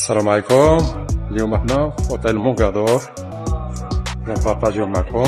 السلام عليكم. اليوم احنا في اوتيل مونغادور نبارطاجيو معكم.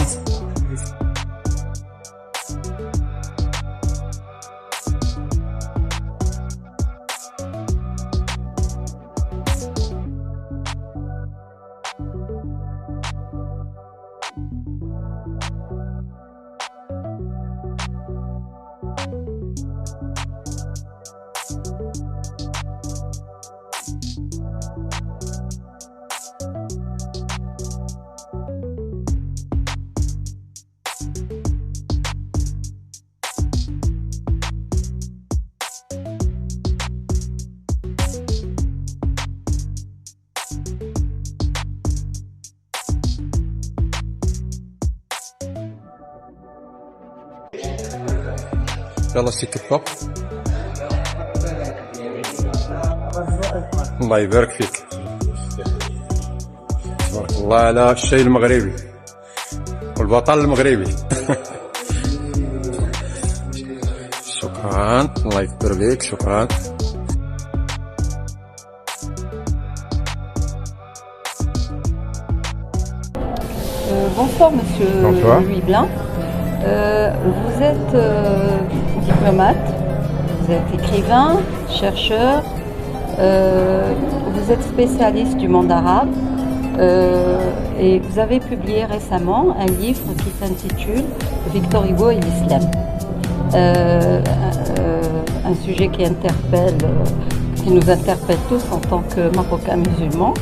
يلا شتي كبة. الله يبارك فيك، تبارك الله على الشاي المغربي والبطل المغربي. شكرا، الله يكبر بك، شكرا. Bonsoir Monsieur Bonsoir. Louis Blin. Vous êtes diplomate, vous êtes écrivain, chercheur, vous êtes spécialiste du monde arabe et vous avez publié récemment un livre qui s'intitule Victor Hugo et l'Islam. Un sujet qui nous interpelle tous en tant que Marocains musulmans.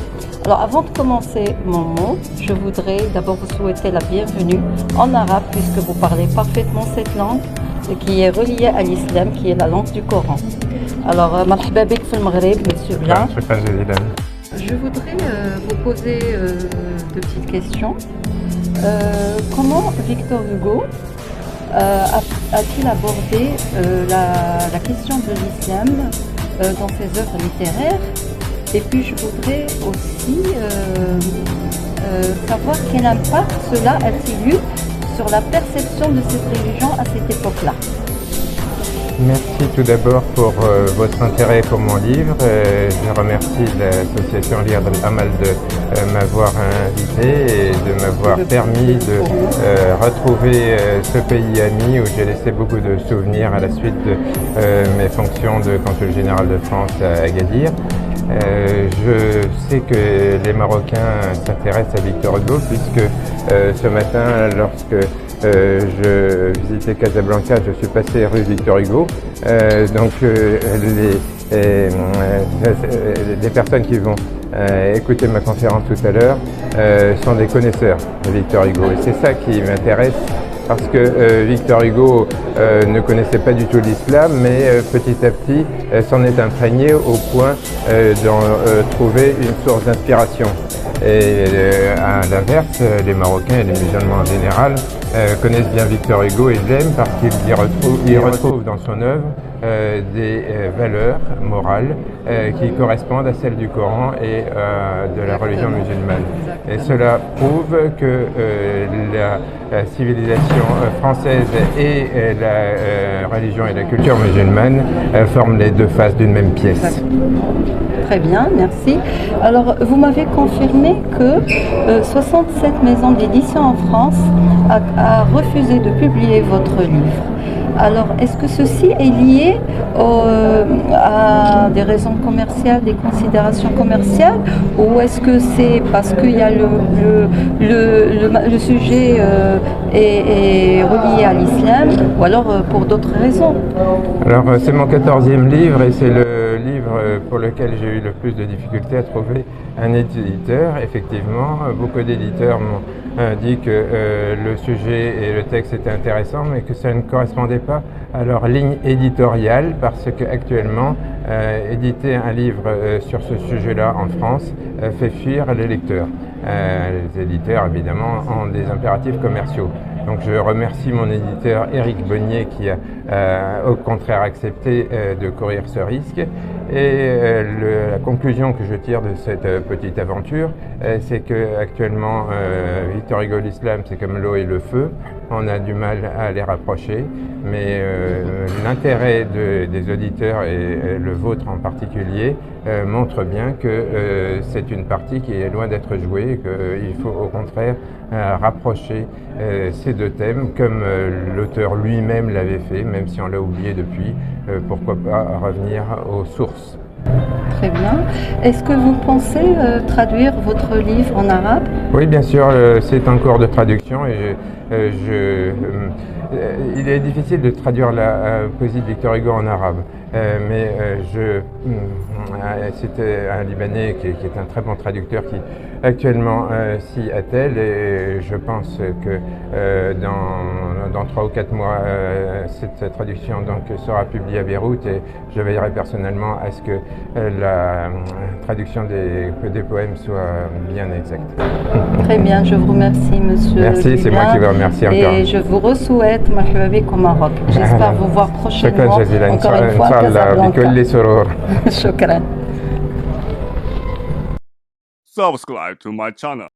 Alors avant de commencer mon mot, je voudrais d'abord vous souhaiter la bienvenue en arabe puisque vous parlez parfaitement cette langue qui est reliée à l'islam, qui est la langue du Coran. Alors, marhaba bik fil Maghreb, Monsieur Blin. Je voudrais vous poser deux petites questions. Comment Victor Hugo a-t-il abordé la question de l'islam dans ses œuvres littéraires? Et puis je voudrais aussi savoir quel impact cela a-t-il eu sur la perception de cette religion à cette époque-là. Merci tout d'abord pour votre intérêt pour mon livre. Je remercie l'association Lire Amal de m'avoir invité et de m'avoir permis de retrouver ce pays ami où j'ai laissé beaucoup de souvenirs à la suite de mes fonctions de consul général de France à Agadir. Je sais que les Marocains s'intéressent à Victor Hugo puisque ce matin, lorsque je visitais Casablanca, je suis passé rue Victor Hugo. Donc les personnes qui vont écouter ma conférence tout à l'heure sont des connaisseurs de Victor Hugo. Et c'est ça qui m'intéresse. Parce que Victor Hugo ne connaissait pas du tout l'islam, mais petit à petit s'en est imprégné au point d'en trouver une source d'inspiration. Et à l'inverse, les Marocains et les musulmans en général connaissent bien Victor Hugo et l'aiment parce qu'ils retrouvent dans son œuvre des valeurs morales qui correspondent à celles du Coran et de la religion musulmane. Et cela prouve que la civilisation française et la religion et la culture musulmane forment les deux faces d'une même pièce. Très bien, merci. Alors, vous m'avez confirmé que 67 maisons d'édition en France a refusé de publier votre livre. Alors, est-ce que ceci est lié à des raisons commerciales, des considérations commerciales, ou est-ce que c'est parce qu'il y a le sujet est relié à l'islam, ou alors pour d'autres raisons? Alors, c'est mon 14e livre et c'est le livre pour lequel j'ai eu le plus de difficultés à trouver un éditeur. Effectivement, beaucoup d'éditeurs m'ont dit que le sujet et le texte étaient intéressants, mais que ça ne correspondait pas à leur ligne éditoriale, parce qu'actuellement, éditer un livre sur ce sujet-là en France fait fuir les lecteurs. Les éditeurs, évidemment, ont des impératifs commerciaux. Donc je remercie mon éditeur Éric Bonnier qui a au contraire accepté de courir ce risque. Et la conclusion que je tire de cette petite aventure, c'est que actuellement Victor Hugo l'Islam, c'est comme l'eau et le feu. on a du mal à les rapprocher, mais l'intérêt des auditeurs et le vôtre en particulier montre bien que c'est une partie qui est loin d'être jouée et qu'il faut au contraire rapprocher ces deux thèmes comme l'auteur lui-même l'avait fait, même si on l'a oublié depuis, pourquoi pas revenir aux sources. Très bien. Est-ce que vous pensez traduire votre livre en arabe? Oui, bien sûr, c'est en cours de traduction et il est difficile de traduire la poésie de Victor Hugo en arabe, mais c'était un Libanais qui est un très bon traducteur qui actuellement s'y attelle et je pense que dans 3 ou 4 mois, cette traduction donc, sera publiée à Beyrouth et je veillerai personnellement à ce que la traduction des poèmes soit bien exacte. Très bien, je vous remercie, monsieur. Merci, c'est moi qui vous remercie encore. Et je vous souhaite مرحبا بك au Maroc. J'espère vous voir prochainement. Encore une fois, Casablanca. شكرا. Subscribe to my channel.